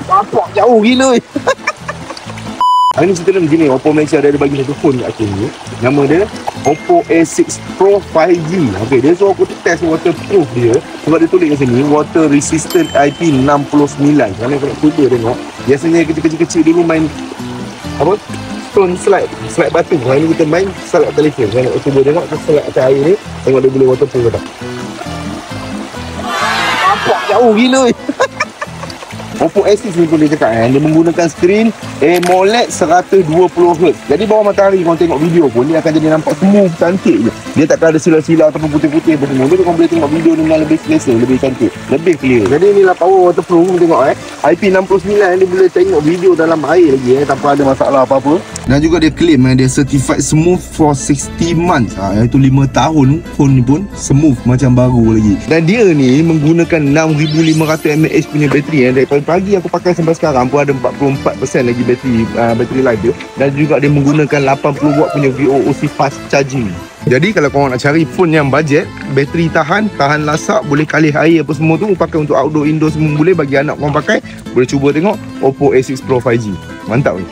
Nampak jauh gila. Hari ni cerita dia begini, Oppo Malaysia ada bagi satu phone kat aku ni. Nama dia Oppo A6 Pro 5G. Okey, dia suruh aku test waterproof dia. Sebab dia tulis kat sini water resistant IP69. Kalau kau nak cuba tengok, biasanya kecil-kecil dulu main apa? Stone slide batu. Hari ni kita main slide telefon. Saya nak cuba tengok slide atas air ni, tengok dia boleh waterproof ke tak. Nampak jauh gila. Oppo A6 ni pun dia cakap dia menggunakan skrin AMOLED 120Hz. Jadi bawah matahari kau tengok video pun dia akan jadi nampak smooth, cantik je. Dia takkan ada sila-sila ataupun putih-putih apa semua. Dia kau boleh tengok video dengan lebih selesa, lebih cantik, lebih clear. Jadi inilah power waterproof, tengok IP69 dia boleh tengok video dalam air lagi tanpa ada masalah apa-apa. Dan juga dia claim dia certified smooth for 60 months. Iaitu 5 tahun phone ni pun smooth macam baru lagi. Dan dia ni menggunakan 6500 mAh punya bateri daripada pagi aku pakai sampai sekarang pun ada 44% lagi bateri life dia. Dan juga dia menggunakan 80 watt punya VOOC fast charging. Jadi kalau korang nak cari phone yang budget, bateri tahan lasak, boleh kalih air apa semua tu, pakai untuk outdoor, indoor semua boleh, bagi anak korang pakai, boleh cuba tengok Oppo A6 Pro 5G. Mantap ni.